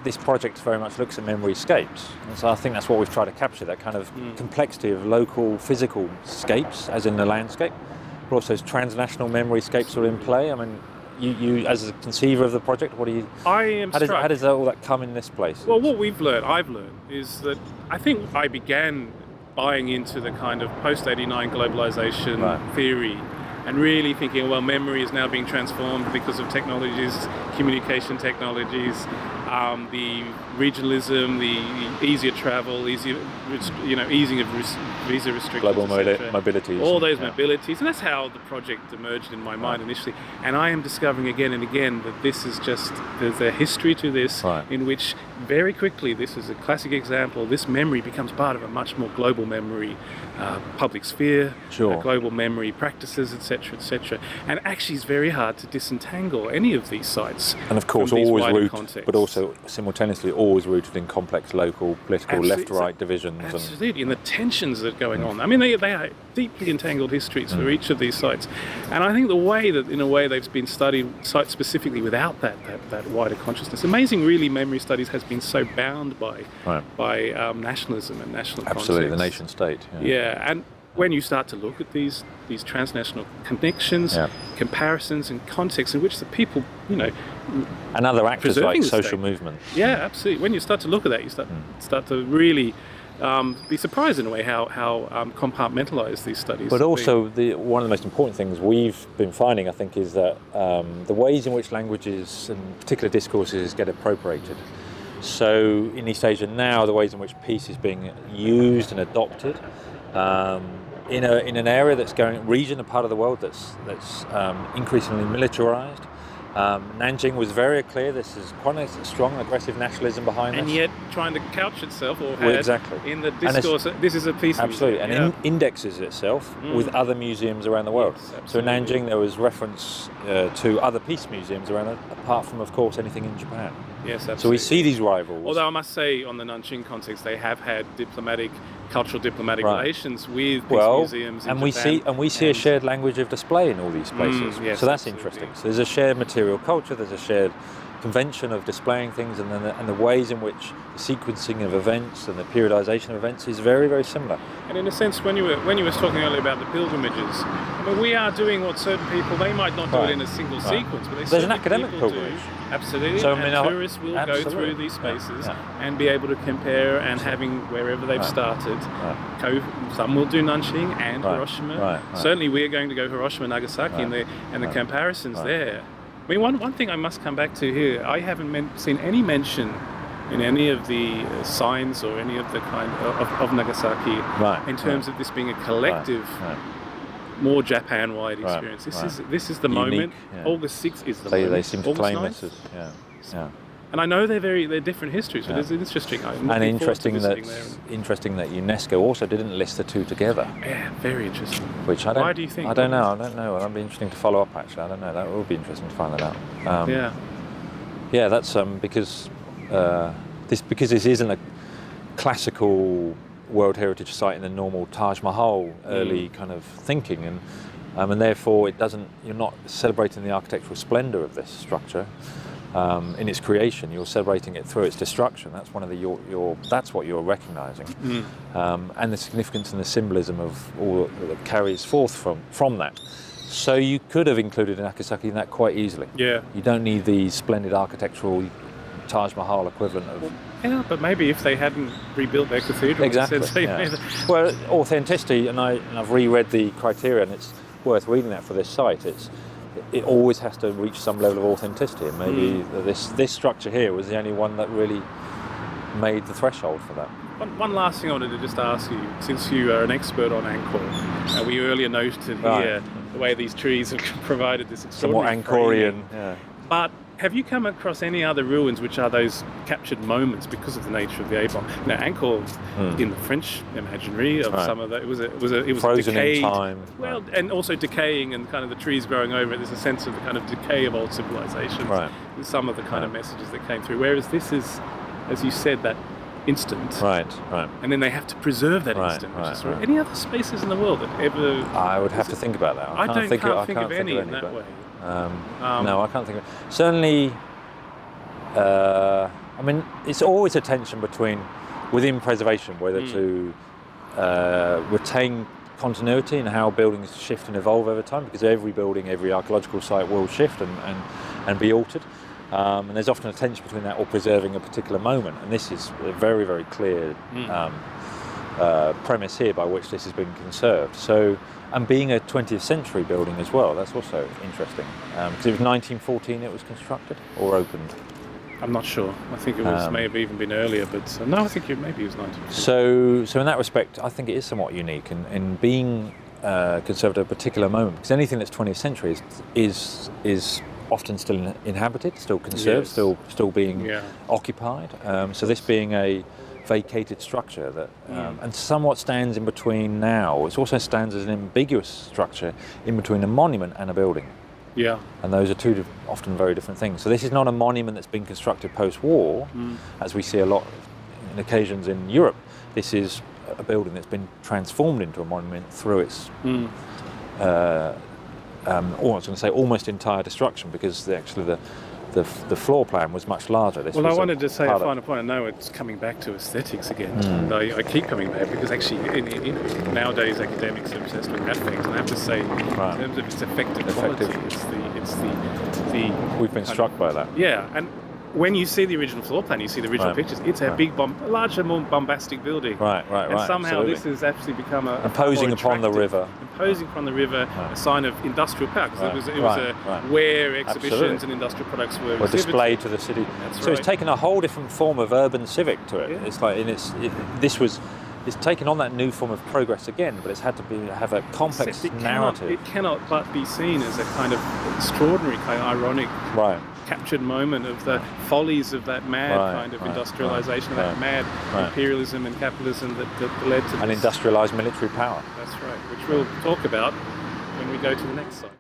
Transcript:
this project very much looks at memory scapes. And so I think that's what we've tried to capture, that kind of complexity of local physical scapes, as in the landscape, but also transnational memory scapes are in play. I mean, you as a conceiver of the project, what do you... How does all that come in this place? Well, what I've learned, is that I think I began buying into the kind of post-89 globalization theory, and really thinking, well, memory is now being transformed because of technologies, communication technologies, the regionalism, the easier travel, easing of visa restrictions, global mobilities. All those mobilities, and that's how the project emerged in my mind initially. And I am discovering again and again that this is there's a history to this in which very quickly, this is a classic example, this memory becomes part of a much more global memory public sphere, global memory practices, etc., etc. And actually it's very hard to disentangle any of these sites. And of course, from these always wider rooted, contexts. but also simultaneously always rooted in complex local political left-right divisions. Absolutely, and the tensions that are going on. I mean, they are deeply entangled histories for each of these sites. And I think the way that, in a way, they've been studied site-specifically without that wider consciousness. Amazing, really, memory studies has been so bound by nationalism and national concepts. Absolutely, the nation state. Yeah, and when you start to look at these transnational connections, comparisons and contexts in which the people, and other actors like social movement. Yeah, absolutely. When you start to look at that, you start to really be surprised in a way how compartmentalized these studies. But also, one of the most important things we've been finding, I think, is that the ways in which languages and particular discourses get appropriated. So in East Asia now, the ways in which peace is being used and adopted in an area that's a part of the world that's increasingly militarized. Nanjing was very clear. This is quite a strong, aggressive nationalism behind and this. yet trying to couch itself in the discourse. This is a peace. Absolutely, and indexes itself with other museums around the world. Yes, so in Nanjing, there was reference to other peace museums around it, apart from, of course, anything in Japan. Yes, absolutely. So we see these rivals. Although I must say, on the Nanjing context, they have had cultural diplomatic relations with peace museums in Japan. We see a shared language of display in all these places. Yes, so that's absolutely. interesting. So there's a shared material culture, there's a shared convention of displaying things, and the ways in which the sequencing of events and the periodization of events is very, very similar. And in a sense, when you were talking earlier about the pilgrimages, I mean, we are doing what certain people, they might not do it in a single sequence, but there's an academic pilgrimage. Absolutely. So tourists will go through these spaces and be able to compare, and having wherever they've started, some will do Nanjing and Hiroshima. Certainly we are going to go Hiroshima, Nagasaki, and the comparisons there. I mean, one thing I must come back to here, I haven't seen any mention in any of the signs or any of the kind of Nagasaki in terms of this being a collective, more Japan-wide experience. This is the Unique, moment. August 6th is the moment. They seem to claim 9th? this as And I they're different histories, but it's interesting. And interesting that UNESCO also didn't list the two together. Yeah, very interesting. Why do you think? I don't know. That'd be interesting to follow up. Actually, I don't know. That would be interesting to find that out. Yeah, that's because this isn't a classical World Heritage Site in the normal Taj Mahal early kind of thinking, and therefore you're not celebrating the architectural splendor of this structure. In its creation, you're celebrating it through its destruction. That's one of that's what you're recognizing, and the significance and the symbolism of all that carries forth from that. So you could have included Nagasaki in that quite easily. Yeah. You don't need the splendid architectural Taj Mahal equivalent of. Yeah, but maybe if they hadn't rebuilt their cathedral. Exactly. Well, authenticity, and I've reread the criteria, and it's worth reading that for this site. It always has to reach some level of authenticity, and maybe this structure here was the only one that really made the threshold for that. One last thing I wanted to just ask you, since you are an expert on Angkor, we earlier noted here the way these trees have provided this extraordinary Angkorian. But have you come across any other ruins which are those captured moments because of the nature of the A-bomb? Angkor, in the French imaginary of some of that, it was frozen decayed, in time. Well, and also decaying, and kind of the trees growing over it. There's a sense of the kind of decay of old civilizations. With some of the kind of messages that came through. Whereas this is, as you said, that instant. Right. And then they have to preserve that instant. Any other spaces in the world that ever? I would have to think about that. I can't think of any in that way. No, I can't think of it. Certainly, I mean, it's always a tension within preservation, whether to retain continuity in how buildings shift and evolve over time, because every building, every archaeological site will shift and be altered. And there's often a tension between that or preserving a particular moment. And this is a very, very clear premise here by which this has been conserved. So, and being a 20th century building as well, that's also interesting. Because it was 1914 it was constructed or opened. I'm not sure. I think it was may have even been earlier, but no, I think maybe it was 1914. So in that respect, I think it is somewhat unique in being conserved at a particular moment, because anything that's 20th century is often still inhabited, still conserved, still being occupied. So this being a vacated structure that and somewhat stands in between now. It also stands as an ambiguous structure in between a monument and a building. Yeah. And those are two often very different things. So this is not a monument that's been constructed post-war, as we see a lot in occasions in Europe. This is a building that's been transformed into a monument through its I was going to say almost entire destruction, because the floor plan was much larger. Well, I wanted to say a final point. I know it's coming back to aesthetics again. I keep coming back because actually nowadays academics are obsessed with that things, and I have to say, in terms of its effective quality, it's the we've been struck by that. Yeah, and when you see the original floor plan, you see the original pictures. It's a big, larger, more bombastic building. Right. And somehow absolutely. this has actually become imposing upon the river. Imposing upon the river, a sign of industrial power, because it was where exhibitions and industrial products were displayed to the city. It's taken a whole different form of urban civic to it. Yeah. It's like it's taken on that new form of progress again, but it's had to have a complex narrative. It cannot but be seen as a kind of extraordinary, kind of ironic, captured moment of the follies of that mad kind of industrialization, of that mad imperialism and capitalism that led to an industrialized military power. That's right, which we'll talk about when we go to the next site.